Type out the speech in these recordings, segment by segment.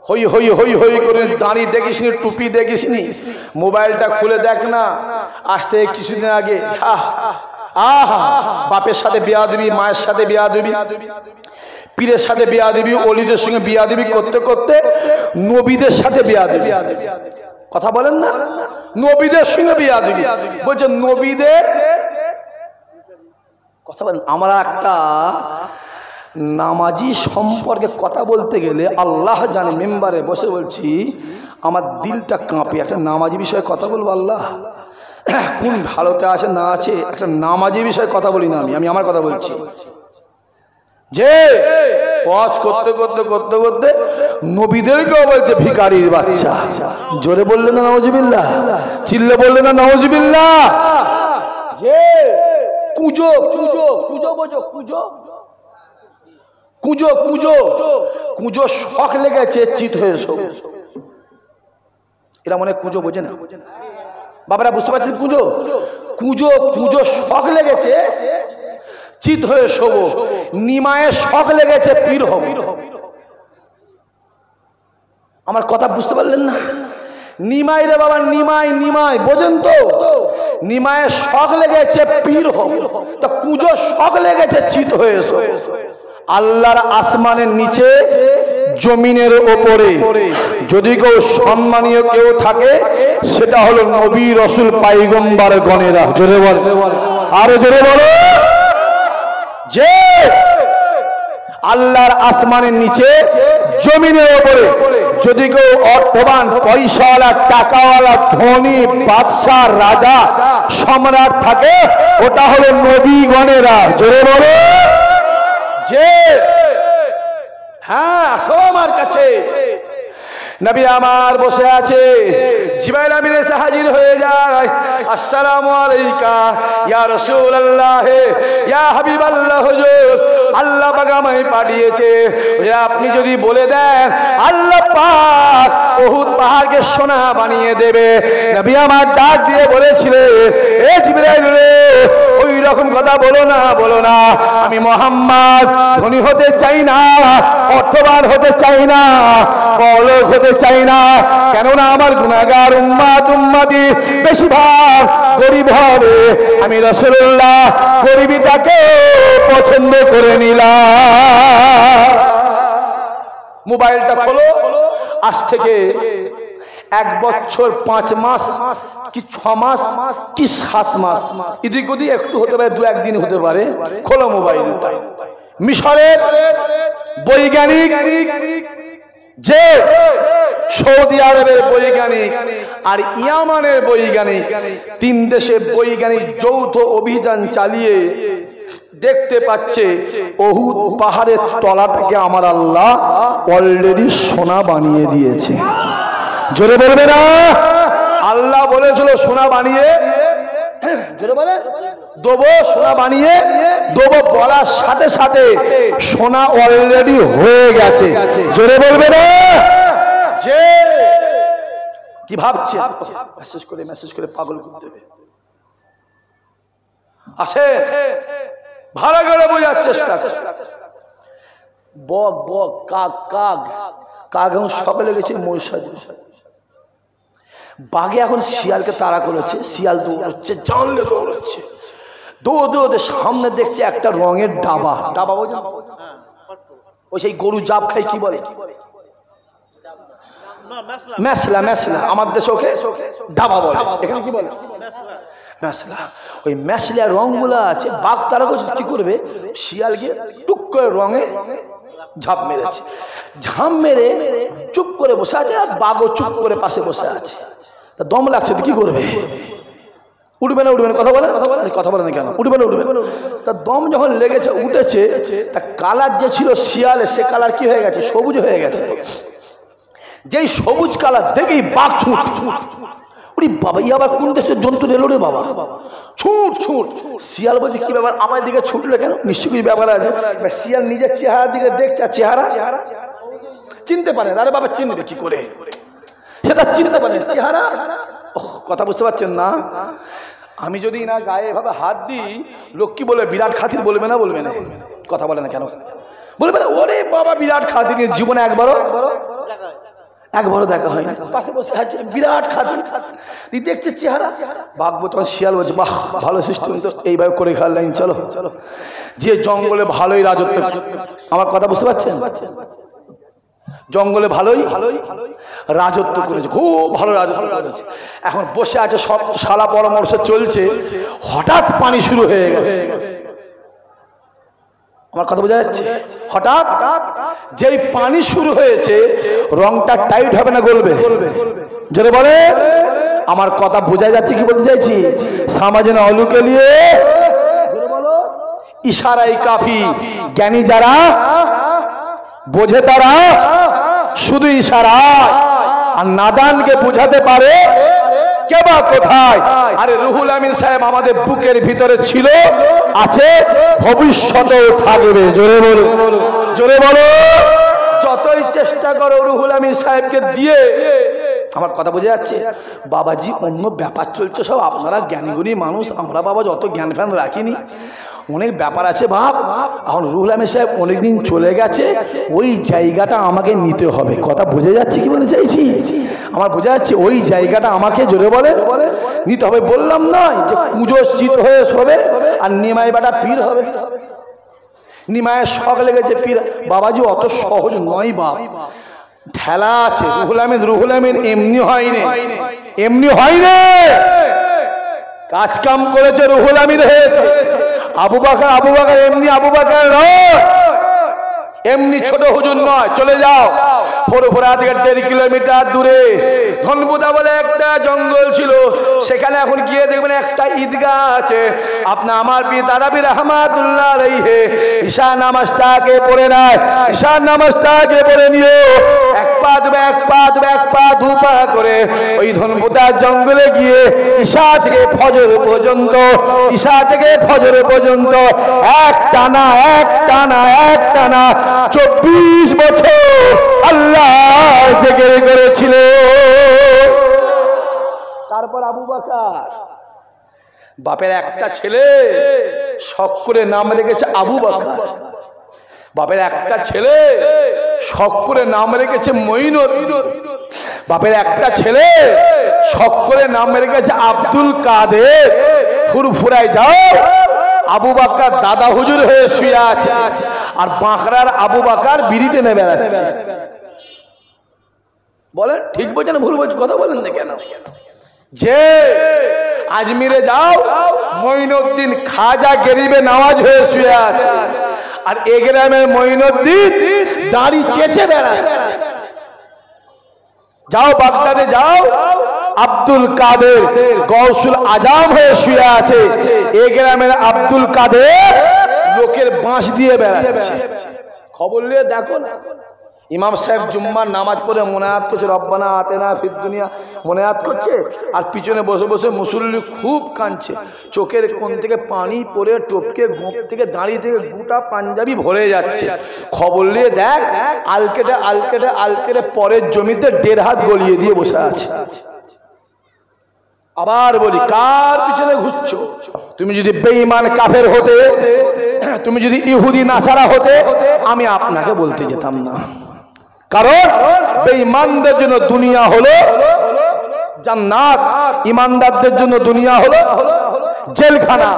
হই হই হই হই করে দাঁড়িয়ে দেখিসনি, টুপি দেখিসনি, মোবাইলটা খুলে দেখ না। আসতে কিছুদিন আগে বাপের সাথে বেয়াদবি, মায়ের সাথে বেয়াদবি, পীরের সাথে বেয়াদবি, ওলিদের সঙ্গে বেয়াদবি করতে করতে নবীদের সাথে বেয়াদবি। কথা বলেন না, নবীদের সঙ্গে বেয়াদবি। বলছে নবীদের কথা বলেন। আমরা একটা নামাজি সম্পর্কে কথা বলতে গেলে আল্লাহ জানে, মেম্বারে বসে বলছি আমার দিলটা কাঁপে। একটা নামাজি বিষয়ে কথা বলবো, আল্লাহ কোন ভালোতে আছে না আছে, একটা নামাজি বিষয়ে কথা বলি না। আমি আমার কথা বলছি যে ওয়াজ করতে করতে করতে করতে নবীদেরকেও বলছে ভিখারির বাচ্চা। জোরে বললেন না নাউজুবিল্লাহ, চিল্লে বললেন না নাউজুবিল্লাহ। যে কুজো কুজো কুজো বোঝো, কুজো কুজো কুজো কুজো শখ লেগেছে চিত হয়ে সব। এরা মনে কুজো বোঝে না, বাবারা বুঝতে পারছেন? কুজো কুজো কুজো শখ লেগেছে চিত হয়ে শোব, নিমায়ের শখ লেগেছে পীর হব। আমার কথা বুঝতে পারলেন না? নিমাই রে বাবা, নিমাই নিমাই বোঝেন তো? নিমায়ের শখ লেগেছে পীর হব, তা কুজো শখ লেগেছে চিত হয়ে শোব। আল্লাহর আসমানের নিচে জমিনের ওপরে যদি কেউ সম্মানীয় কেউ থাকে সেটা হলো নবী রাসূল পয়গম্বর গণেরা। জোরে বল, আরো জোরে বলো। যে আল্লাহর আসমানের নিচে জমিনের ওপরে যদি কেউ অর্থবান, পয়সাওয়ালা, টাকাওয়ালা, ধনী, বাদশাহ, রাজা, সম্রাট থাকে ওটা হলো নবী গণেরা। জোরে বলো। যে হ্যাঁ আসো আমার কাছে, নবী আমার বসে আছে, জিবরাইল আমিন এসে হাজির হয়ে যায়। আসসালামু আলাইকা ইয়া রাসূলুল্লাহ, ইয়া হাবিবাল্লাহ, হুজুর আল্লাহ পাক আমায় পাঠিয়েছে, আপনি যদি বলে দেন আল্লাহ পাক উহুদ পাহাড়কে সোনা বানিয়ে দেবে। নবী আমার ডাক দিয়ে বলেছিলেন, এ জিবরাইল রে ওই রকম কথা বলো না, বলো না। আমি মুহাম্মদ ধনী হতে চাই না, অর্থবান হতে চাই না, বড়লোক হতে চাই না, কেননা আমার গুনাহগার উম্মত উম্মতি বেশিরভাগ গরিব হবে। আমি রাসূলুল্লাহ গরিবীটাকে পছন্দ করে নিলাম। মোবাইলটা খোলো, আজ থেকে 1 বছর 5 মাস কি 6 মাস কি 7 মাস এদিক ওদিক একটু হতে পারে, 2-1 দিন হতে পারে। খোলো মোবাইলটা। মিশরের বৈজ্ঞানিক, যে সৌদি আরবের বৈজ্ঞানিক আর ইয়ামানের বৈজ্ঞানিক, 3 দেশের বৈজ্ঞানিক যৌথ অভিযান চালিয়ে দেখতে পাচ্ছে উহুদ পাহাড়ের তলাটাকে আমার আল্লাহ অলরেডি সোনা বানিয়ে দিয়েছে। জোরে বলবে না? আল্লাহ বলেছিল সোনা বানিয়ে, জোরে বলে দেবো, সোনা বানিয়ে দেবো, বলার সাথে সাথে সোনা অলরেডি হয়ে গেছে। জোরে বলবে না? যে কি ভাবছে, মেসেজ করে পাগল করে দেবে। আসে ভালো করে বোঝার চেষ্টা। বক বক, কাক কাক, কাক এখন সকালে গেছে মহিষাজ। বাঘে এখন শিয়ালকে তাড়া করেছে, শিয়াল দৌড়চ্ছে, জানলে দৌড়চ্ছে, দৌড়তে সামনে দেখছে একটা রঙের ডাবা। ডাবা বোঝেন? ওই সেই গরু জাপ খাই, কি বলে? মেসলা। মেসলা আমার দেশে ওকে ডাবা বলে, এখানে কি বলে? মেসলা। ওই মেসলা রঙগুলো আছে, বাঘ তারা কি করবে, শিয়ালকে টুক করে রঙে ঝাঁপ মেরেছে। ঝাঁপ মেরে চুপ করে বসে আছে, আর বাঘও চুপ করে পাশে বসে আছে। তা দম লাগছে তো কি করবে? উঠবে না, উঠবে না, কথা বলে না কেন? উঠবে না, উঠবে না। তা দম যখন লেগেছে, উঠেছে, তা কালার যে ছিল শিয়ালে, সে কালার কি হয়ে গেছে? সবুজ হয়ে গেছে। যেই সবুজ কালার দেখেই বাঘ ছুট। উনি বাবা, ই আবার কোন দেশের জন্তু এলো রে বাবা? ছুট ছুট। শিয়াল বলছে কি ব্যাপার, আমার দিকে ছুটলে কেন? নিশ্চয়ই কিছু ব্যাপার আছে। শিয়াল নিজের চেহারার দিকে দেখছে, চেহারা চিনতে পারে। আরে বাবা চিনবে কি করে? সেটা চিনতে পারে চেহারা। কথা বুঝতে পারছেন না? আমি যদি না গায়ে এভাবে হাত দিই, লোক কি বলবে? বিরাট খাতির বলবে না? বলবে না? কথা বলে না কেন? বলবে না? ওরে বাবা বিরাট খাতির, জীবনে একবারও একবারও দেখা হয় না, পাশে বসে আছে বিরাট খাতি, দেখছে চেহারা। বাঘবো তখন শিয়াল বলছে, বাহ ভালো সিস্টেম তো, এইভাবে করে খেয়াল লাইন, চলো চলো। যে জঙ্গলে ভালোই রাজত্ব, আমার কথা বুঝতে পারছেন, জঙ্গলে ভালোই রাজত্ব করেছে, খুব ভালো রাজত্ব করেছে। এখন বসে আছে, সব শালা পরামর্শ চলছে, হঠাৎ পানি শুরু হয়ে গেছে। আমার কথা বোঝা যাচ্ছে? হঠাৎ যেই পানি শুরু হয়েছে, রংটা টাইট হবে না গলবে? জোরে বলে, আমার কথা বোঝা যাচ্ছে কি বলতে চাইছি? সামাজিক অলুকে নিয়ে ইশারাই কাফি, জ্ঞানী যারা বোঝে তারা শুধু ইশারা, আর নাদানকে বোঝাতে পারে কে বা কোথায়? আরে রুহুল আমিন সাহেব আমাদের বুকের ভিতরে ছিল, আছে, ভবিষ্যতেও থাকবে। জোরে বলো, জোরে বলো। যতই চেষ্টা করো রুহুল আমিন সাহেবকে দিয়ে, আমার কথা বোঝা যাচ্ছে? বাবাজি অন্য ব্যাপার চলছে সব, আপনারা জ্ঞানীগুণী মানুষ, আমরা বাবা যত জ্ঞান ফ্যান রাখিনি, অনেক ব্যাপার আছে বাপ। এখন রুহুল আমিন সাহেব অনেকদিন চলে গেছে, ওই জায়গাটা আমাকে নিতে হবে। কথা বোঝা যাচ্ছে কি বলতে চাইছি? আমার বোঝা যাচ্ছে ওই জায়গাটা আমাকে, জোরে বলে, নিতে হবে। বললাম নয় যে কুঁজো চিত হয়ে শোবে আর নিমাই বাটা পীর হবে, নিমায়ের শখ লেগেছে পীর। বাবাজি অত সহজ নয় বাপ, ঠেলা আছে। রুহুল আমিন এমনি হয়নি, এমনি হয়নি, কাজ কাম করেছে, রুহুল আমিন হয়েছে। আবু বকর এমনি আবু বকর নয়, এমনি ছোট হুজুর নয়। চলে যাও ফুরফুরা থেকে 1.5 কিলোমিটার দূরে ধনবুদা বলে একটা জঙ্গল ছিল, সেখানে এখন গিয়ে দেখবেন একটা ঈদগাহ আছে। আপনার আমার পীর দাদা পীর রহমাতুল্লাহ আলাইহি ঈশা নামাজটাকে পড়ে নেয়, ঈশা নামাজটাকে পড়ে নিও, এক পা দুবে, এক পা দুবে, এক পা দু পা করে ওই ধনবুদার জঙ্গলে গিয়ে ঈশা থেকে ফজর পর্যন্ত, ঈশা থেকে ফজর পর্যন্ত এক টানা 24 বছর আল্লাহ জিকির করেছিল। তারপর আবু বকর, বাপের একটা ছেলে, শখ করে নাম রেখেছে আবু বকর। বাপের একটা ছেলে, শখ করে নাম রেখেছে মঈনুদ্দিন। বাপের একটা ছেলে, শখ করে নাম রেখেছে আব্দুল কাদের। ফুরফুরায় যাও, আবু বকর দাদা হুজুর হয়ে শুয়ে আছে, আর বাঁকড়ার আবু বকর বিড়ি টেনে বেড়াচ্ছে। বলেন ঠিক বলছেন ভুল বলছেন? কথা বলেন না কেন? যে আজমিরে যাও, মঈনুদ্দিন খাজা গরিবে নওয়াজ হয়ে শুয়ে আছে, আর এ গ্রামের মঈনুদ্দিন দাড়ি চেঁচে বেড়াচ্ছে। যাও বাগদাদে যাও, আব্দুল কাদের গৌসুল আজম হয়ে শুয়ে আছে, এ গ্রামের আব্দুল কাদের লোকের বাঁশ দিয়ে বেড়াচ্ছে। খবর নিয়ে দেখো না, ইমাম সাহেব জুম্মার নামাজ পড়ে মোনায়াত করছে, রব্বানা আতেনা ফিদ দুনিয়া মোনায়াত করছে, আর পিছনে বসে বসে মুসল্লি খুব কাঁদছে, চোখের কোণ থেকে পানি পড়ে টপকে গোপ থেকে দাঁড়িয়ে থেকে গোটা পাঞ্জাবি ভরে যাচ্ছে। খবর নিয়ে দেখ, আলকেটে পরের জমিতে 1.5 হাত গলিয়ে দিয়ে বসে আছে। আবার বলি, কার পিছনে ঘুরছো? তুমি যদি বেঈমান কাফের হতে, তুমি যদি ইহুদি নাসারা হতে, আমি আপনাকে বলতে যেতাম না। কারণ বেঈমানদের জন্য দুনিয়া হলো জান্নাত, ইমানদারদের জন্য দুনিয়া হলো জেলখানা।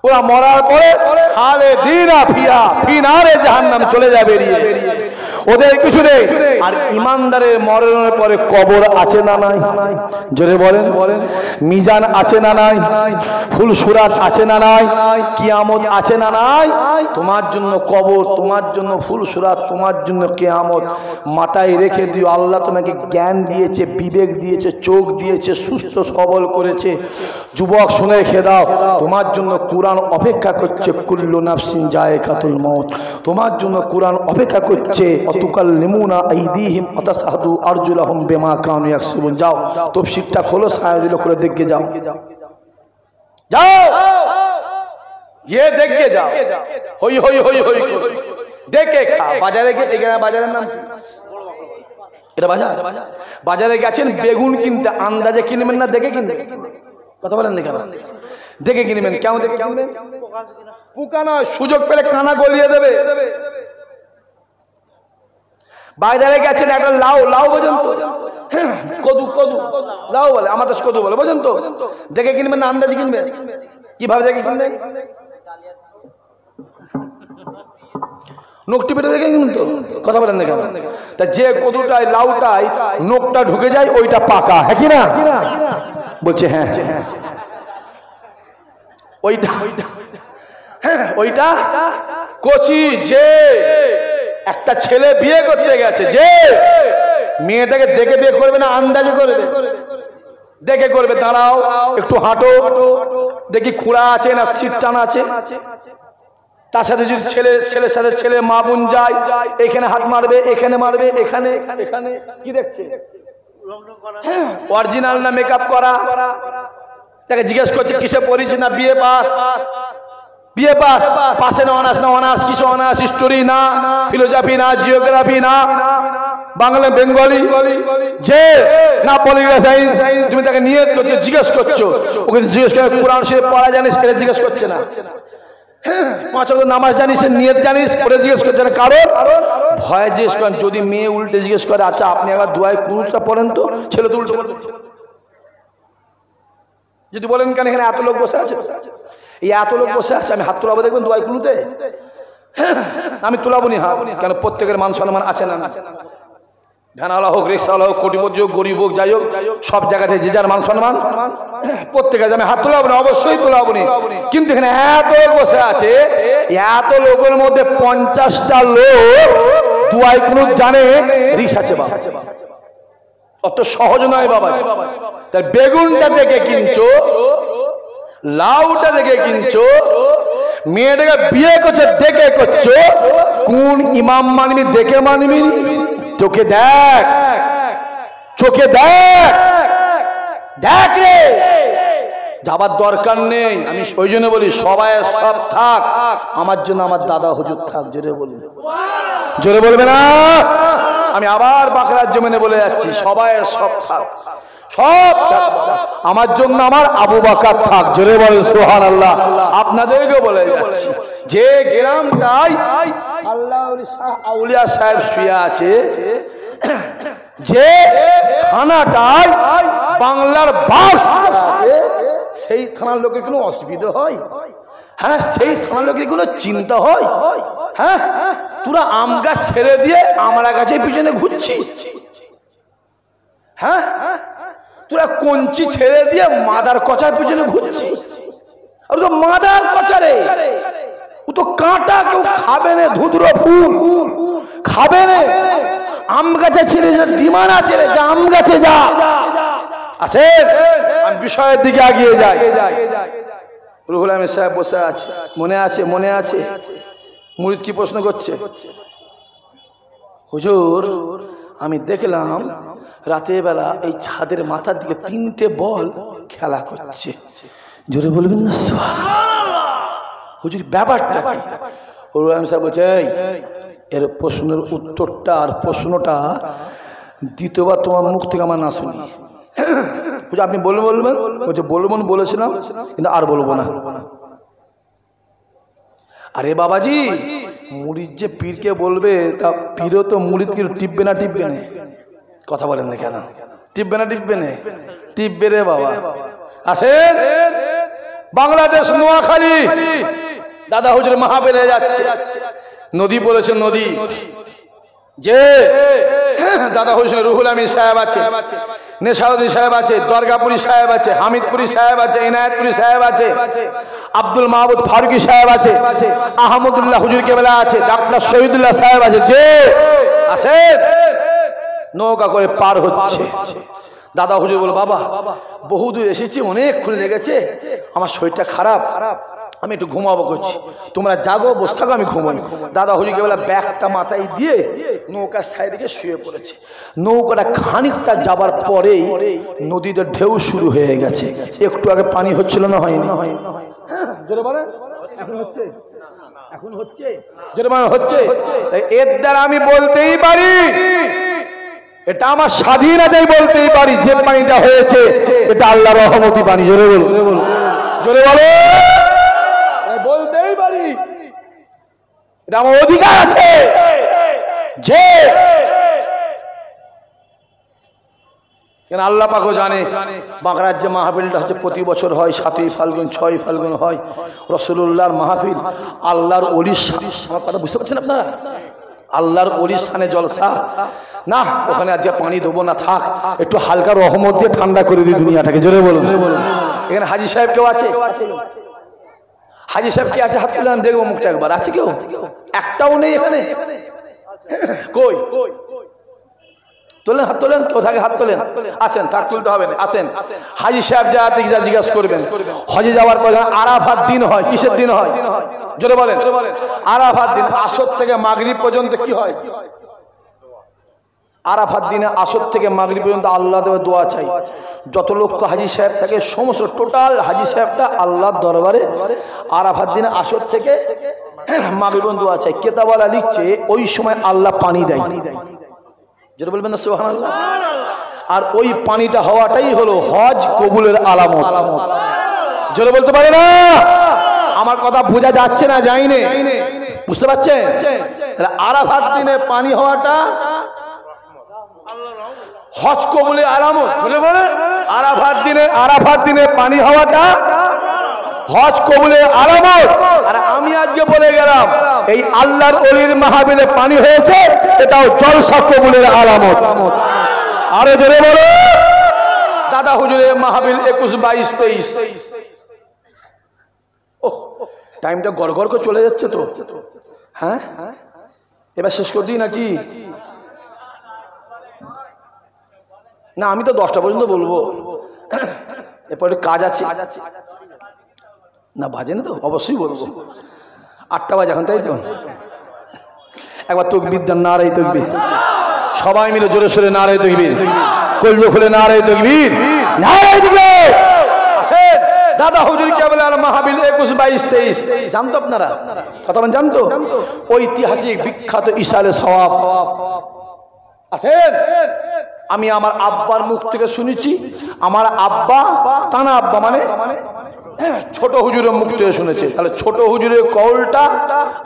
ওরা মরার পরে খালিদিনা ফিহা ফি নারে জাহান্নাম চলে যাবে বেরিয়ে, ওদের কিছু নেই। আর ইমানদারের মরণের পরে কবর আছে না নাই? জোরে বলেন। মিজান আছে না নাই? ফুলসুরাত আছে না নাই? কিয়ামত আছে না নাই? তোমার জন্য কবর, তোমার জন্য ফুলসুরাত, তোমার জন্য কিয়ামত মাথায় রেখে দিও। আল্লাহ তোমাকে জ্ঞান দিয়েছে, বিবেক দিয়েছে, চোখ দিয়েছে, সুস্থ সবল করেছে। যুবক শুনে রেখে দাও, তোমার জন্য কুরআন অপেক্ষা করছে। কুল্লু নাফসিন যায়কাতুল মউত, তোমার জন্য কুরআন অপেক্ষা করছে। অতুকাল্লিমুনা আইদিহিম ওয়াতাশহাদু আরজুলাহুম বিমা কানু ইয়াকসিবুন। যাও তফসিরটা খোলো, সায়াদিল করে দেখে যাও, যাও ये देख के जाओ, হই হই হই হই দেখে খা। বাজারে গিয়ে, এখানে বাজারের নাম কি? এটা বাজার। বাজারে গেছেন বেগুন কিনতে, আন্দাজে কিনবেন না দেখে কিনবেন। কথা বলেন দেখে না, দেখে কিনবেন। কেমন দেখে কিনবেন? পোকা নয়, সুযোগ পেলে কানা গলিয়ে দেবে। বাজারে গেছেন একটা লাউ, লাউ বোঝেন তো? কদু, কদু লাউ বলে, আমাদের কদু বলে, বোঝেন তো? দেখে কিনবেন না আন্দাজে কিনবেন? কিভাবে দেখে কিনবেন? নোকটি পেটে দেখে কিনুন তো, কথা বলেন দেখে। তা যে কদুটায় লাউটায় নোকটা ঢুকে যায় ওইটা পাকা, হ্যাঁ কি না? বলছে হ্যাঁ, ওইটা ওইটা কচি। যে একটা ছেলে বিয়ে করতে গেছে, যে মেয়েটাকে দেখে বিয়ে করবে না আন্দাজে করবে? দেখে করবে, দাঁড়াও একটু হাঁটো, দেখি খুঁড়া আছে না সিট টানা আছে। তার সাথে যদি ছেলের সাথে ছেলে মা বোন যায়, এখানে হাত মারবে, এখানে মারবে, এখানে এখানে। কি দেখছে? অরিজিনাল না মেকআপ করা? তাকে জিজ্ঞেস করছে কিসে পড়িস? না বিয়ে পাস। বিয়ে পাস, পাশে না অনার্স, না অনার্স কিসে অনার্স? হিস্টোরি না, ফিলোসফি না, জিওগ্রাফি না, বাংলা বেঙ্গলি, যে না পলিটিক্যাল সায়েন্স। তুমি তাকে নিয়ে জিজ্ঞেস করছো, ওকে জিজ্ঞেস করে কোরআন শরীফ পড়া জানিস? সেটা জিজ্ঞেস করছে না। পাঁচ ওয়াক্ত নামাজ জানিস, নিয়ত জানিস? ওটা জিজ্ঞেস করছে না। কারণ ভয় জিজ্ঞেস করেন। যদি মেয়ে উল্টে জিজ্ঞেস করে আচ্ছা আপনি আবার দুয়ায় কুনুতটা পড়েন তো, ছেলে তো উল্টে বলবে। যদি বলেন কেন এখানে এত লোক বসে আছে, এই এত লোক বসে আছে, আমি হাত তোলাবো দেখবেন দুয়ায় কুনুতে? আমি তোলাবো নি হাত, কেন প্রত্যেকের মান সম্মান আছে না? ভ্যানওয়ালা হোক, রিক্সাওয়ালা হোক, কোটিপতি হোক, গরিব হোক, যাই হোক, সব জায়গাতে যে যার মান সম্মান প্রত্যেকে। আমি হাত তোলাবো না, অবশ্যই তোলাবো নি। কিন্তু এখানে এত লোক বসে আছে, এত লোকের মধ্যে 50টা লোক দুয়ায় কুনুত জানে, রিক্সা আছে বাবা। অত সহজ নয় বাবা। তার বেগুনটা দেখে কিনছো, লাউটা দেখে কিনছো, মেয়েটাকে বিয়ে করছে দেখে করছো, কোন ইমাম মানবি দেখে মানবি? চোখে দেখ, চোখে দেখ, দেখ রে। যাবার দরকার নেই। আমি ওই জন্য বলি সবাই সব থাক, আমার জন্য আমার দাদা হুজুর থাক। জোরে বলবে, জোরে বলবে না? আমি আবার বাঁকড়ার জমিনে বলে যাচ্ছি, সবাই সব থাক, সব আমার জন্য আমার আবু বকর থাক। জোরে বলে সুবহানাল্লাহ। আপনাদেরকে বলে যাচ্ছি, যে গ্রামটায় আল্লাহ আউলিয়া সাহেব শুয়ে আছে, যে থানাটায় বাংলার বাস আছে, সেই থানার লোকের কোনো অসুবিধা হয়? হ্যাঁ, সেই থানার লোকের কোনো চিন্তা হয়? হ্যাঁ, তোরা আম গাছ ছেড়ে দিয়ে আমরা গাছের পিছনে ঘুরছিস। হ্যাঁ, তোরা কঞ্চি ছেড়ে দিয়ে মাদার কচার পিছনে ঘুরছিস। আর তো মাদার কচারে ও তো কাঁটা, কেউ খাবে না। ধুধুরো ফুল খাবে না। আম গাছে ছেড়ে যা, ডিমানা ছেড়ে যা, আম গাছে যা। আসে আমি বিষয়ের দিকে এগিয়ে যাই। রুহুল আমিন সাহেব বসে আছে, মনে আছে? মনে আছে? মুরিদ কি প্রশ্ন করছে? হুজুর আমি দেখলাম রাতের বেলা এই ছাদের মাথার দিকে 3টে বল খেলা করছে। জোরে বলবেন না সুবহানাল্লাহ? হুজুর ব্যাপারটা কি? রুহুল আমিন সাহেব বলছে এর প্রশ্নের উত্তরটা আর প্রশ্নটা দ্বিতীয়বার তোমার মুখ থেকে আমার না শুনি। আপনি বলবেন? বলছে বলবেন, বলেছিলাম কিন্তু আর বলবো না। আরে বাবাজি, মুরিদ যে পীরকে বলবে, তা পীরও তো মুরিদকে টিপবে না? টিপবে না? কথা বলেন না কেন? টিপবে না? টিপবে না? টিপবে রে বাবা। আসেন বাংলাদেশ নোয়াখালী, দাদা হুজুর মাহফিলে যাচ্ছে, নদী বলেছে নদী, যে দাদা হুজুর রুহুল আমিন সাহেব আছে, নেশাউদ্দিন সাহেব আছে, দরগাপুরি সাহেব আছে, হামিদপুরি সাহেব আছে, ইনায়েতপুরি সাহেব আছে, আব্দুল মাহমুদ ফারুকি সাহেব আছে, আহমদুল্লাহ হুজুর কেবলা আছে, ডাক্তার শহীদুল্লাহ সাহেব আছে, যে আছে নৌকা করে পার হচ্ছে। দাদা হুজুর বল বাবা বহুদূর এসেছি, অনেকক্ষণ লেগেছে, আমার শরীরটা খারাপ, আমি একটু ঘুমাবো করছি, তোমরা জাগো, বসে থাকো, আমি ঘুমাই। দাদা হুজুরকে বলে ব্যাগটা মাথায় দিয়ে নৌকার সাইডে গিয়ে শুয়ে পড়েছে। নৌকাটা খানিকটা যাবার পরেই নদীতে ঢেউ শুরু হয়ে গেছে। একটু আগে পানি হচ্ছিল না? হয়নি? জোরে বলেন, এখন হচ্ছে? এখন হচ্ছে? জোরে বলেন, হচ্ছে? তাই এর দ্বারা আমি বলতেই পারি, এটা আমার স্বাধীনতাই বলতেই পারি, যে পানিটা হয়েছে এটা আল্লাহর রহমতি পানি। জোরে বলো, জোরে বলো, বলতেই পারি, এটা আমার অধিকার আছে। যে কেন আল্লাহ পাকও জানে বাগড়ার যে মাহফিলটা হচ্ছে প্রতি বছর হয়, 7ই ফাল্গুন 6ই ফাল্গুন হয় রাসূলুল্লাহর মাহফিল, আল্লাহর ওলির শানে। আমার কথা বুঝতে পারছেন আপনারা? আল্লাহর ওলির শানে জলসা না, ওখানে আজ পানি দেবো না, থাক একটু হালকা রহমত দিয়ে ঠান্ডা করে দিই দুনিয়াটাকে। জোরে বলুন। এখানে হাজী সাহেব কেউ আছে? হাজী সাহেব কি আছে? হাত তুলে আমি দেখবো মুখটা একবার। আছে কেউ? একটাও নেই এখানে। কই তোলেন, হাত তোলেন। কেউ থাকে হাত তোলেন। আসেন, থাক তুলতে হবে না, আসেন। হাজী সাহেব যা জিজ্ঞাসা করবেন। হজে যাওয়ার পর আরাফাত দিন হয়। কিসের দিন হয়? জোরে বলেন। আরাফাত দিন আসর থেকে মাগরিব পর্যন্ত কি হয়? আরাফাত দিনে আসর থেকে মাগরিব পর্যন্ত আল্লাহ দেওয়া দোয়া চাই। যত লক্ষ হাজী সাহেব থাকে সমস্ত টোটাল হাজী সাহেবটা আল্লাহর দরবারে আরাফাত দিনে আসর থেকে মাগরিব পর্যন্ত দোয়া চাই। কেতাবওয়ালা লিখছে ওই সময় আল্লাহ পানি দেয়। যেটা বলবেন না সুবহানাল্লাহ। আর ওই পানিটা হওয়াটাই হলো হজ কবুলের আলামত। জোরে বলতে পারে না? আমার কথা বোঝা যাচ্ছে না? যায়নি? বুঝতে পারছেন? আরাফাত দিনে পানি হওয়াটা হজ কবুলের আলামত। জোরে বলে। আরাফাত দিনে পানি হওয়াটা হজ কবুলের আলামত। আর আমি আজকে বলে গেলাম এই আল্লাহর ওলির মাহফিলে পানি হয়েছে, এটাও জলসা কবুলের আলামত। আরে জোরে বলো। দাদা হুজুরের মাহফিল 21, 22, 23। টাইমটা গড়গড় করে চলে যাচ্ছে তো। হ্যাঁ, এবার শেষ করে দিই নাকি? না, আমি তো 10টা পর্যন্ত বলবো। এরপরে কাজ আছে না, বাজে না তো? অবশ্যই বলবো। 8টা বাজে এখন, তাই তো? একবার তাকবীর দেন, নারে তাকবীর। সবাই মিলে জোরে সোরে নারে তাকবীর। কলজো খুলে নারে তাকবীর, নারে তাকবীর। আসেন, দাদা হুজুর কেবলা আল মাহফিল 21, 22, 23 জানতো আপনারা? কথা বলেন, জানতো? ঐতিহাসিক বিখ্যাত ইসালে সওয়াব। আসেন, আমি আমার আব্বার মুখ থেকে শুনেছি। আমার আব্বা, তানা আব্বা মানে ছোট হুজুরের মুখ থেকে শুনেছে। তাহলে ছোট হুজুরের কওলটা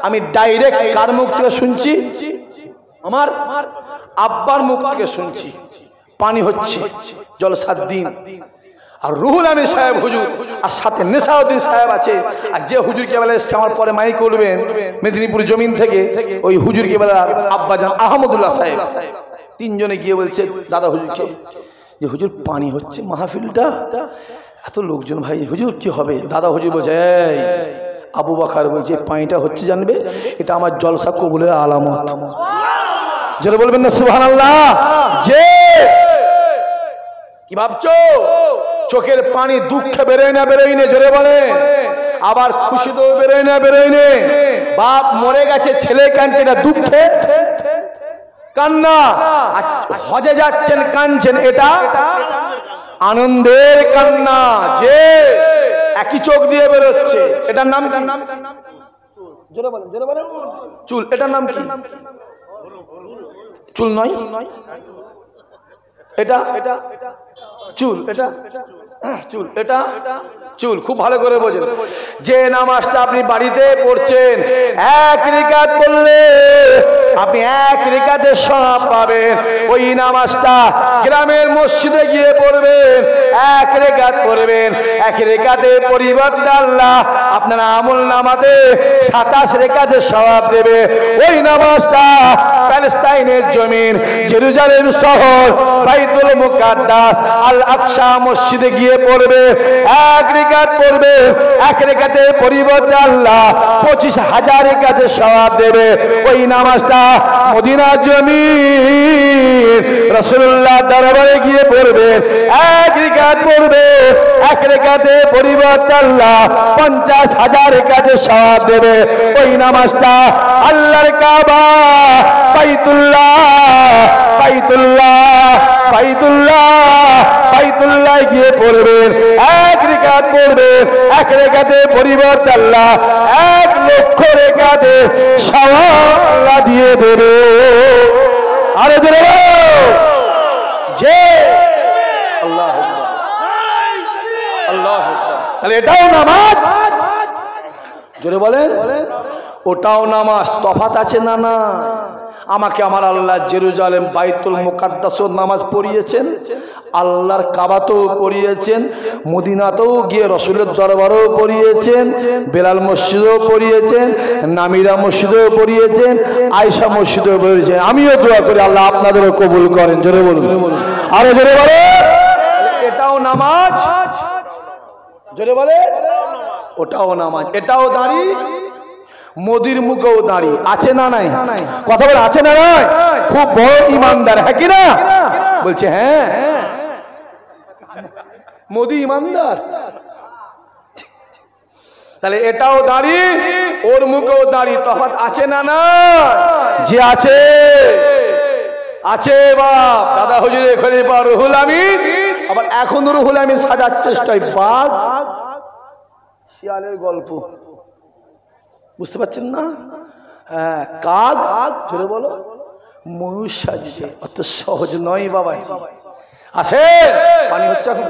আমি ডাইরেক্ট কার মুখ থেকে শুনছি? আমার আব্বার মুখ থেকে শুনছি। পানি হচ্ছে জলসার দিন। আর রুহুল আমিন সাহেব হুজুর, আর সাথে নেশাউদ্দিন সাহেব আছে। আর যে হুজুর কেবল এসছে আমার পরে মাইক করবেন মেদিনীপুর জমিন থেকে, ওই হুজুর কেবল আব্বাজান আহমদুল্লাহ সাহেব, 3 জনে গিয়ে বলছে দাদা হুজুরকে যে হুজুর পানি হচ্ছে মাহফিলটা, এত লোকজন, ভাই হুজুর কি হবে? দাদা হুজুর বলছে আবু বকর বলছে পানিটা হচ্ছে জানবে, এটা আমার জলসা কবুলের আলামত। যারা বলবেন না সুবহানাল্লাহ। যে কি ভাবছো? চোখের পানি দুঃখে বেরোয় না, বেরোয় না? জোরে বলে। আবার খুশিতেও বেরোয় না, বেরোয় না? বাপ মরে গেছে, ছেলে কাঁদছে, এটা দুঃখে কান্না। হজে যাচ্ছেন, কাঁদছেন, এটা আনন্দের কান্না। যে একই চোখ দিয়ে বেরোচ্ছে, এটার নাম কি? জোরে বলেন, জোরে বলেন। চুল, এটার নাম কি? চুল নয়, এটা চুল, এটা চুল, এটা চুল। খুব ভালো করে বোঝেন। যে নামাজটা আপনি বাড়িতে পড়ছেন, 1 রাকাত পড়লে আপনি 1 রাকাতের সওয়াব পাবেন। ওই নামাজটা গ্রামের মসজিদে গিয়ে পড়বেন, 1 রাকাত পড়বেন। 1 রাকাতের পরিবর্তে আল্লাহ আপনার আমল নামাতে 27 রাকাতের সওয়াব দেবে। ওই নামাজটা প্যালেস্টাইনের জমিন, জেরুজালেম শহর, বাইতুল মুকাদ্দাস, আল আকসা মসজিদে গিয়ে পড়বে, 1 রাকাত পড়বে। 1 রাকাতের পরিবর্তে আল্লাহ 25,000 রাকাতের সওয়াব দেবে। ওই নামাজটা মদিনার জমিন রাসূলুল্লাহ দরবারে গিয়ে পড়বে, 1 রাকাত পড়বে। 1 রাকাতের পরিবর্তে আল্লাহ 50,000 রাকাতের সওয়াব দেবে। ওই নামাজটা আল্লাহর কাবা, বাইতুল্লাহ গিয়ে পড়বেন, 1 রাকাত পড়বেন। 1 রাকাতের পরিবর্তে আল্লাহ 1 লক্ষ রাকাতে সওয়াব দিয়ে দেবে। আরে জোরে যে আল্লাহু আকবার, আল্লাহু আকবার। তাহলে এটাও নামাজ। জোরে বলেন। ওটাও নামাজ, তফাত আছে না? না। আমাকে আমার আল্লাহ জেরুজালেম বাইতুল মুকাদ্দাসেও নামাজ পড়িয়েছেন, আল্লাহর কাবাতেও পড়িয়েছেন, মদিনাতেও গিয়ে রসুলের দরবারেও পড়িয়েছেন, বেলাল মসজিদেও পড়িয়েছেন, নামিরা মসজিদেও পড়িয়েছেন, আয়েশা মসজিদেও পড়িয়েছেন। আমিও দোয়া করি আল্লাহ আপনাদেরও কবুল করেন। জোরে বলুন, আরো জোরে বলেন। এটাও নামাজ, জোরে বলে, ওটাও নামাজ, এটাও দাঁড়ি, মোদির মুখেও দাঁড়ি আছে না নাই? কথা বলে আছে না নাই? খুব বড় ইমানদার, হ্যাঁ কি না? বলছে হ্যাঁ, মোদি ইমানদার। তাহলে এটাও দাঁড়ি, ওর মুখেও দাঁড়ি, তফাৎ আছে না না? যে আছে আছে বাপ দাদা হুজুরে খলিফা রুহুল আমিন, আবার এখন রুহুল আমিন সাজার চেষ্টায় বাঘ শিয়ালের গল্প, বুঝতে পারছেন না? হ্যাঁ, কাক জোরে বলো ময়ূর সাজছে, অত সহজ নয় বাবা। আছে পানি হচ্ছে এখন?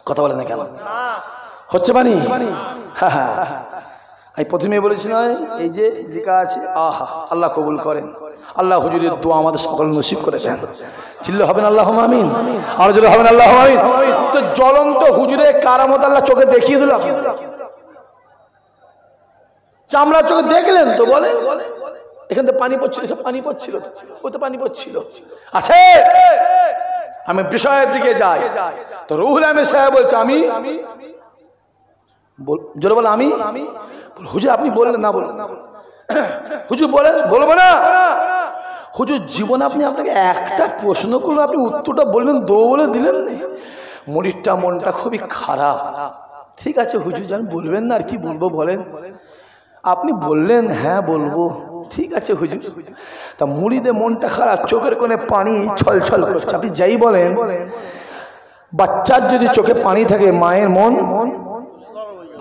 কথা বলে না কেন? হচ্ছে পানি? হ্যাঁ, আমি প্রথমে বলেছি না, এই যে লেখা আছে, আহা আল্লাহ কবুল করেন, আল্লাহ হুজুরের দোয়া আমাদের সকল নসিব করে দেন। চিল্লা হবেন আল্লাহ আমিন, আর জোরে হবেন আল্লাহ আমিন। তো জ্বলন্ত হুজুরের কারামত আল্লাহ চোখে দেখিয়ে দিল, চামড়া চোখে দেখলেন তো? বলে এখান থেকে পানি পড়ছিল, সব পানি পড়ছিল, ও তো পানি পড়ছিল। আছে, আমি বিষয়ের দিকে যাই। তো রুহুল আমিন সাহেব বলছে আমি জোরে বলে আমি হুজুর আপনি বললেন না, বললেন হুজুর বলেন, বলবো না হুজুর। জীবনে আপনি আপনাকে একটা প্রশ্ন করলো, আপনি উত্তরটা বললেন, দো বলে দিলেন না। মুরিদটা মনটা খুবই খারাপ। ঠিক আছে হুজুর জান, বলবেন না, আর কি বলবো বলেন। আপনি বললেন হ্যাঁ বলবো, ঠিক আছে হুজুর। তা মুরিদের মনটা খারাপ, চোখের কোণে পানি ছলছল করছে। আপনি যাই বলেন, বাচ্চার যদি চোখে পানি থাকে মায়ের মন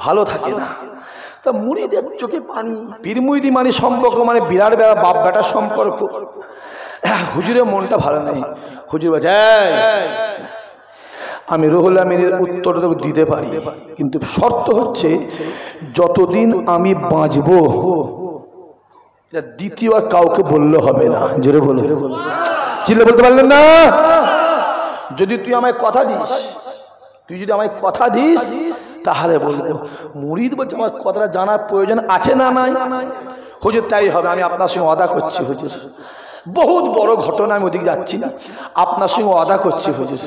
ভালো থাকে না। তা মুরিদের চোখে পানি, পীর মুরিদি মানে সম্পর্ক মানে বিরাট বেড়া বাপ বেটার সম্পর্ক। হুজুরের মনটা ভালো নেই। হুজুর বলছে আমি রুহুল আমিনের উত্তরটা দিতে পারি, কিন্তু শর্ত হচ্ছে যতদিন আমি বাঁচবো দ্বিতীয় আর কাউকে বললে হবে না। জোরে বলো, চিল্লে বলতে পারলেন না? যদি তুই আমায় কথা দিস, তুই যদি আমায় কথা দিস তাহলে বলবো। মুরিদ বলছে আমার কথাটা জানার প্রয়োজন আছে না নাই? হুজুর তাই হবে, আমি আপনার সঙ্গে ওয়াদা করছি হুজুর। বহুত বড় ঘটনা, আমি ওদিকে যাচ্ছি না, আপনার সঙ্গে ওয়াদা করছি হুজুর।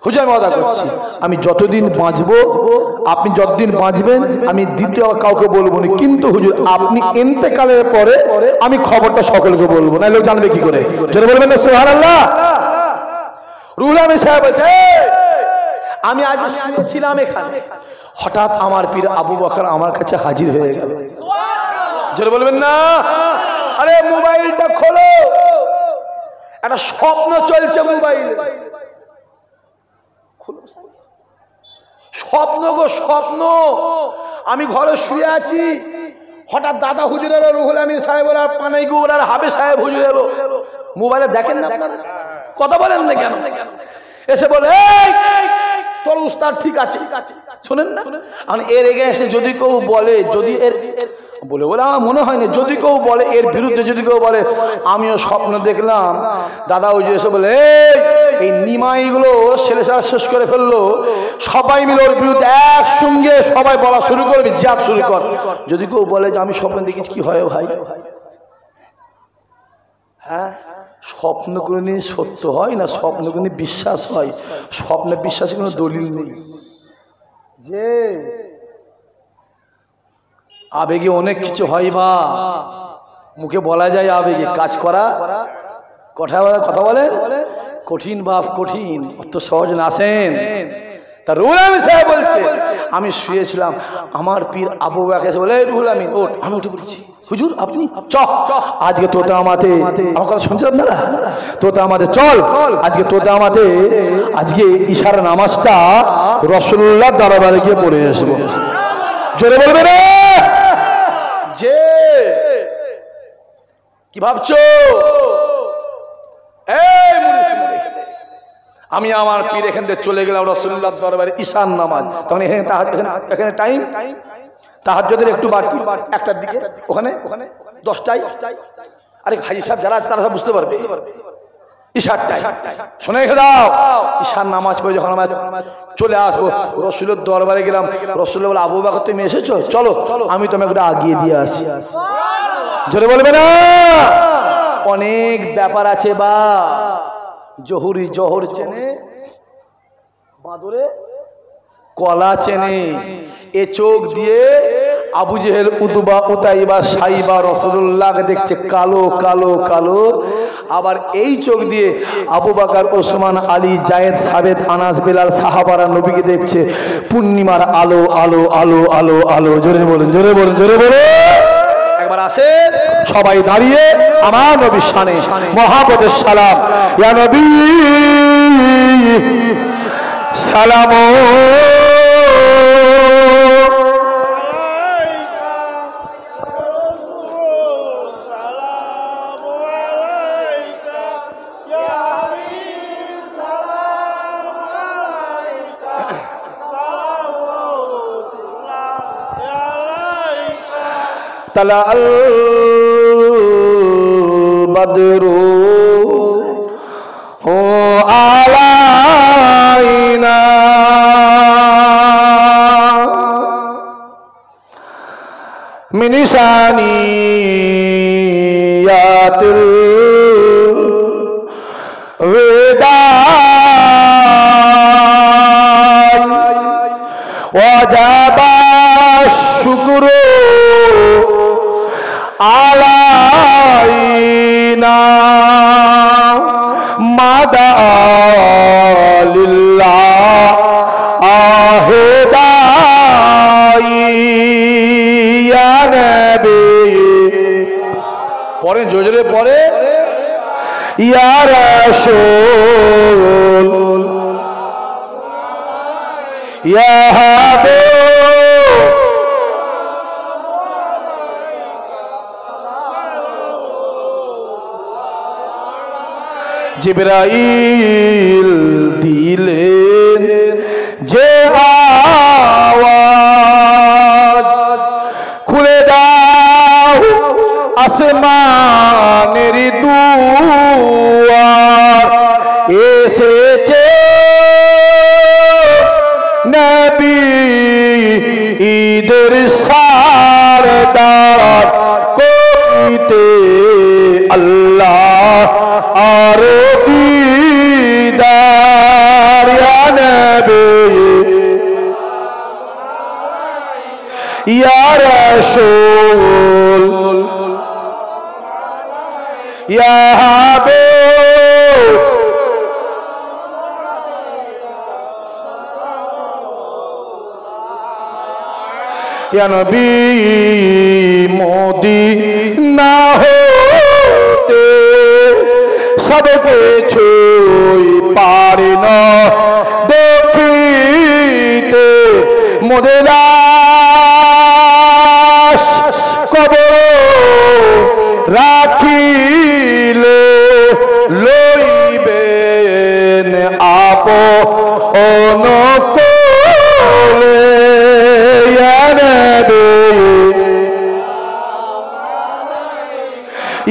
হুজুর আমি ওয়াদা করছি, আমি যতদিন বাঁচবো, আপনি যতদিন বাঁচবেন আমি দ্বিতীয় কাউকে বলবো না, কিন্তু হুজুর আপনি ইন্তেকালের পরে আমি খবরটা সকলকে বলবো, না লোক জানবে কি করে? যদি বলবেন না সুবহানাল্লাহ। রুহুল আমিন সাহেব বলছে আমি আজ শুনেছিলাম এখানে, হঠাৎ আমার পীর আবু বকর আমার কাছে হাজির হয়ে গেল। যদি বলবেন না, আরে মোবাইলটা খোলো, একটা স্বপ্ন চলছে মোবাইল, স্বপ্ন গো স্বপ্ন। আমি ঘরে শুয়ে আছি, হঠাৎ দাদা হুজুর এলো, রুহুল আমিন সাহেব এলো, পানাই গুর আর হাবে সাহেব হুজুর এলো। মোবাইলে দেখেন না, কথা বলেন না কেন? এসে বলে তোর উস্তাদ ঠিক আছে, শোনেন না। এর এগেইনস্টে যদি কেউ বলে, যদি এর বলে বলে আমার মনে হয় না, যদি কেউ বলে এর বিরুদ্ধে, যদি কেউ বলে আমিও স্বপ্ন দেখলাম, দাদা ওই যে এসে বলে এই নিমাইগুলো ছেলে ছাড়া শেষ করে ফেললো, সবাই মিলে ওর বিরুদ্ধে একসঙ্গে সবাই বলা শুরু করবে, জিহাদ শুরু কর। যদি কেউ বলে যে আমি স্বপ্ন দেখেছি, কি হয় ভাই? হ্যাঁ, স্বপ্ন কোনদিন সত্য হয় না, স্বপ্ন কোনদিন বিশ্বাস হয়। স্বপ্নে বিশ্বাসের কোনো দলিল নেই। যে আবেগে অনেক কিছু হয়, বা মুখে বলা যায়, আবেগে কাজ করা কথা বলে কঠিন, বাপ কঠিন, অত সহজ না। আসেন তা রুহুল আমিন সাহেব বলছে আমি শুয়েছিলাম, আমার পীর আবু বকর বলে রুহুল আমিন ওঠ। আমি উঠে বলছি হুজুর আপনি আজকে তোতা আমাতে, আমার কথা শুনছেন আপনারা? তোতা আমাতে চল, আজকে তোতা আমাতে আজকে ইশার নামাজটা রাসূলুল্লাহ দরবারে গিয়ে পড়ে আসবো। জোরে বলবে রে, যে কি ভাবছো? আমি আমার পীর এখান থেকে চলে গেলাম রাসূলুল্লাহ দরবারে ইশার নামাজ, তখন এখানে টাইম তাহাজ্জুদের একটু বাড়তি একটার দিকে ওখানে 10টায়। আরে হাজি সাহেব যারা আছে তারা সব বুঝতে পারবে। ঈশার টাইম শুনে রেখে দাও। ঈশার নামাজ পড়ে যখন আমরা চলে আসবো, রসুলের দরবারে গেলাম, রসুল বলে আবু বকর তুমি এসেছো, চলো আমি তোমাকে একটু আগিয়ে দিয়ে আসি। জোরে বলবে না? অনেক ব্যাপার আছে। বা জহুরি জহর চেনে, বাদরে কলা চেনে। এ চোখ দিয়ে আবু জেহেল, উতবা, উতাইবা, সাইবা রাসূলুল্লাহকে দেখছে কালো কালো কালো। আবার এই চোখ দিয়ে আবু বকর, ওসমান, আলী, জায়েদ, সাবেদ, আনাস, বেলাল সাহাবারা নবীকে দেখছে পূর্ণিমার আলো আলো আলো আলো আলো। জোরে বলুন, জোরে বলুন, জোরে বলুন। একবার আসে সবাই দাঁড়িয়ে আমার নবীর শানে মহাপদের সালাম। ইয়া নবী সালাম طلع البدر علينا من ثنيات الوداع وجب الشكر علينا مدى لله أهداي يا نبي পরে জোরে পরে ইয়া রাসূল ইয়া হাবিব জিবরাইল দিলেন যে আওয়াজ খুলে দাও আসমানের দুয়ার এসেছে নবী ঈদের সারদার কইতে আল্লাহ আর দিদার ইয়া নবী ইয়া রাসূল ইয়া হাবিব ইয়া নবী মদিনা হতে সব কিছুই পারি না দেখিতে মোদের লাশ কবর রাখিলে লইবেন আপন কোলে ইয়া নবী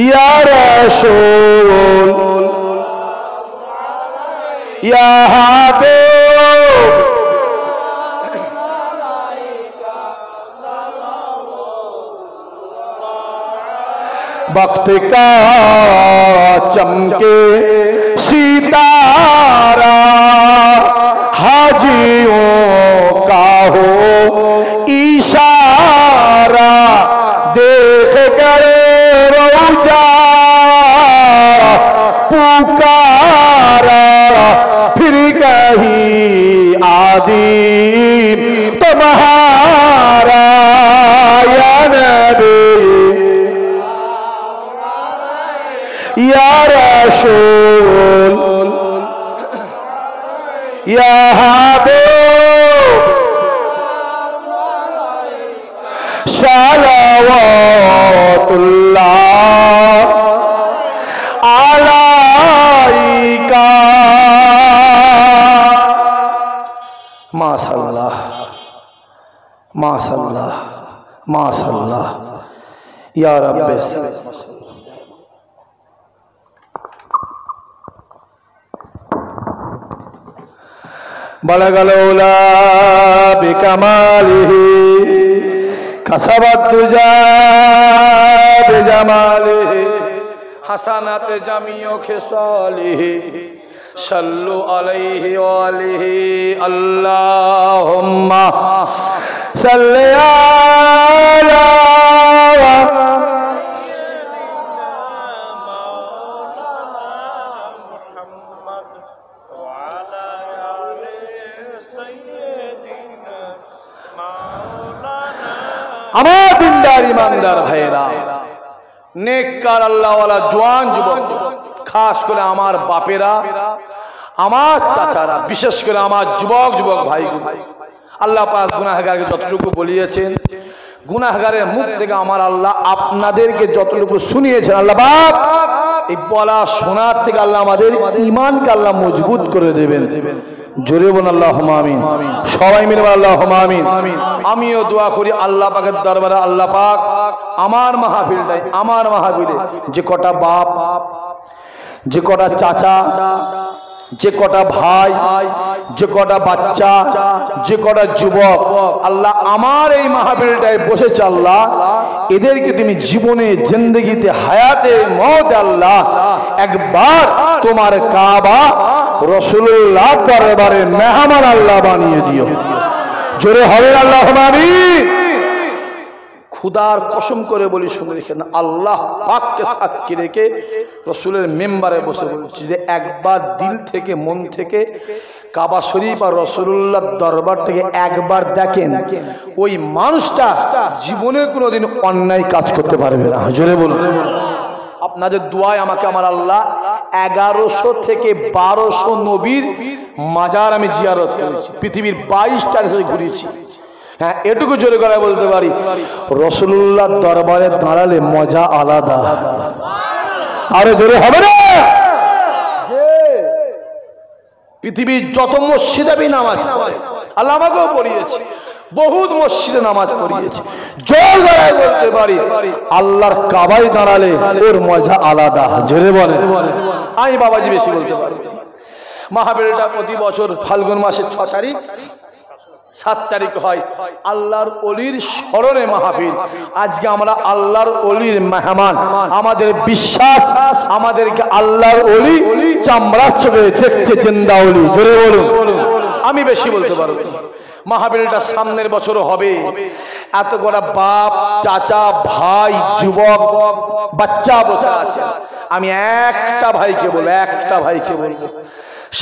ইয়া রাসূল ইয়া হাবিব वक्त का चमके सितारा हाजियों का हो इशारा देख कर रौजा पुकारा फिर कहीं आदि तुम्हारा या नबी या रसूल या हबीब सलावतुल्लाह अलैका माशाअल्लाह माशाअल्लाह মাশাআল্লাহ ইয়া রাব্বি বালাগাল উলা বিকামালিহি কাসাবাত তুজা বিজামালিহি হাসানাত জামিউ খিসালিহি সাল্লু আলাইহি ওয়া আলিহি আল্লাহুম্মা সাল্লি আলা আমার দিনদার ইমানদার ভাইরা, নেককার আল্লাহওয়ালা জওয়ান যুবক, খাস করে আমার বাপেরা, আমার চাচারা, বিশেষ করে আমার যুবক ভাইগুলো, আল্লাহ পাক গুনাহগারকে যতটুকু বলিয়েছেন, গুনাহগারের মুখ থেকে আমার আল্লাহ আপনাদেরকে যতটুকু শুনিয়েছেন, আল্লাহ পাক এই বলা শোনার থেকে আল্লাহ আমাদের ঈমানকে আল্লাহ মজবুত করে দেবেন। জোরে বলুন আল্লাহুম্মা আমিন। সবাই মিলে বলুন আল্লাহুম্মা আমিন। আমিও দোয়া করি আল্লাহ পাকের দরবারে, আল্লাহ পাক আমার মাহফিলটাই, আমার মাহফিলে যে কটা বাপ, যে কটা চাচা, যে কটা ভাই, যে কটা বাচ্চা, যে কটা যুবক আল্লাহ আমার এই মাহফিলটায় বসেছে, আল্লাহ এদেরকে তুমি জীবনে, জিন্দেগিতে, হায়াতে, মওতে আল্লাহ একবার তোমার কাবা রাসূলুল্লাহ দরবারে মেহমান আল্লাহ বানিয়ে দিও। জোরে হবে আল্লাহুম্মা আমিন। খুদার কসম করে বলি, শুনে রেখেন, আল্লাহ পাককে সাক্ষী রেখে রসুলের মেম্বারে বসে বলছি যে একবার দিল থেকে, মন থেকে কাবা শরীফ আর রসুলুল্লাহ দরবার থেকে একবার দেখেন, ওই মানুষটা জীবনে কোনোদিন অন্যায় কাজ করতে পারবে না। জোরে বলুন। আপনাদের দোয়ায় আমাকে আমার আল্লাহ 1100 থেকে 1200 নবীর মাজার আমি জিয়ারত করেছি, পৃথিবীর 22টা দেশে ঘুরেছি। হ্যাঁ, এটুকু জোরে করে বলতে পারি, রাসূলুল্লাহ দরবারে দাঁড়ালে মজা আলাদা। আরে জোরে হবে না? যে পৃথিবীর যত মসজিদে আমি নামাজ পড়ি, আল্লাহ আমাকেও পড়িয়েছে, বহুত মসজিদে নামাজ পড়িয়েছে, জোর গলায় বলতে পারি আল্লাহর কাবায় দাঁড়ালে ওর মজা আলাদা। জোরে বলে। আমি বাবাজি বেশি বলতে পারি। মাহফিলটা প্রতি বছর ফাল্গুন মাসের 6 তারিখ, 7 তারিখ হয় আল্লাহর ওলির স্মরণে মাহফিল। আজকে আমরা আল্লাহর ওলির মেহমান, আমাদের বিশ্বাস আমাদেরকে আল্লাহর ওলি চামড়ার চোখে দেখছে, জিন্দা ওলি। জোরে বলুন। আমি বেশি বলতে পারবো। মাহফিলটা সামনের বছর হবে। এত কটা বাপ, চাচা, ভাই, যুবক, বাচ্চা বসে আছে। আমি একটা ভাইকে বলবো,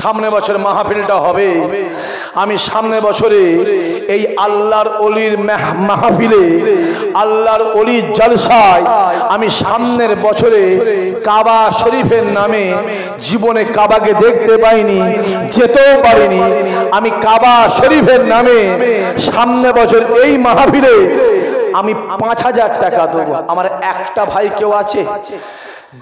সামনে বছর মাহফিলটা হবে। আমি সামনে বছরে এই আল্লাহর ওলির মাহফিলে, আল্লাহর ওলির জলসায় আমি সামনের বছরে কাবা শরীফের নামে, জীবনে কাবাকে দেখতে পাইনি, যেতেও পারিনি, আমি কাবা শরীফের নামে সামনে বছর এই মাহফিলে আমি 5000 টাকা দেবো। আমার একটা ভাই কেউ আছে?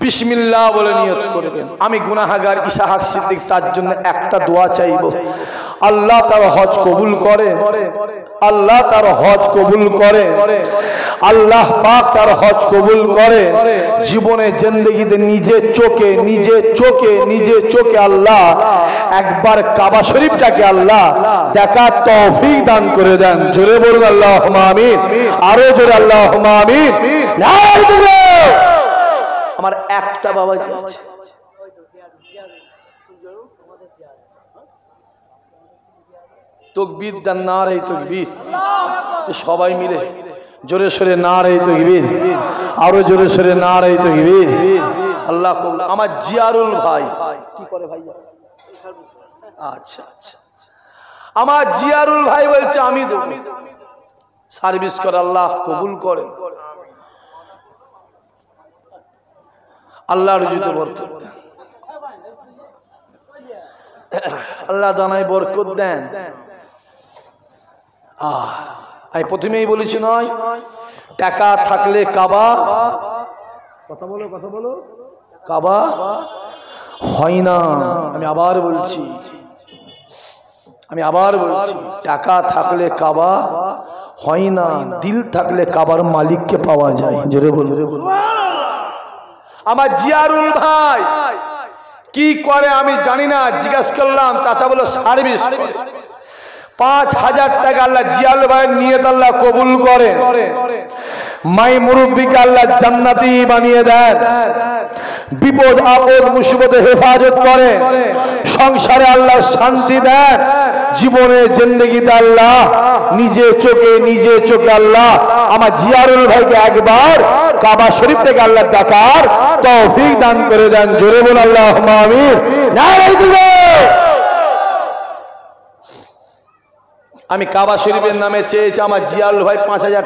বিসমিল্লাহ বলে নিয়ত করবেন। আমি গুনাহগার ইসহাক সিদ্দিক, তার জন্য একটা দোয়া চাইব, আল্লাহ তার হজ কবুল করে, আল্লাহ তার হজ কবুল করে, আল্লাহ পাক তার হজ কবুল করে। জীবনে জিন্দেগিতে নিজে চোখে আল্লাহ একবার কাবা শরীফটাকে আল্লাহ দেখার তৌফিক দান করে দেন। জোরে বলুন আল্লাহুম্মা আমিন। আরো জোরে আল্লাহুম্মা আমিন। আমার একটা বাবা আছে, তাকবীর দেন, নারে তাকবীর। সবাই মিলে জোরে সোরে নারে তাকবীর, আরো জোরে সোরে নারে তাকবীর। আল্লাহ কবুল। আমার জিয়ারুল ভাই কি করে ভাই? আচ্ছা, আমার জিয়ারুল ভাই বলছে আমি সার্ভিস করে, আল্লাহ কবুল করেন, আল্লাহ রুজিতে বরকত দেন, আল্লাহ দানায় বরকত দেন। আমি প্রথমেই বলেছি নয়, টাকা থাকলে কাবা, কথা বলো, কাবা হয় না। আমি আবার বলছি, টাকা থাকলে কাবা হয় না, দিল থাকলে কাবার মালিককে পাওয়া যায়। জোরে বলুন। আমার জিয়ারুল ভাই কি করে আমি জানি না, জিজ্ঞাসা করলাম, চাচা বলে সার্ভিস। 5,000 টাকা আল্লাহ জিয়ারুল ভাইয়ের নিয়ত আল্লাহ কবুল করে, মাই মুরব্বিকে আল্লাহ জান্নাতি বানিয়ে দেন, বিপদ আপদ মুসিবতে হেফাজত করে, সংসারে আল্লাহ শান্তি দেন, জীবনে জিন্দেগিতে আল্লাহ নিজে চোখে আল্লাহ আমার জিয়ারুল ভাইকে একবার কাবা শরীফ থেকে আল্লাহ দেখার তৌফিক দান করে দেন। জোরে বল আল্লাহুম্মা আমিন। নারে তাকবীর। আমি কাবা শরীফের নামে চেয়েছি আমার জিয়ারুল ভাই 5,000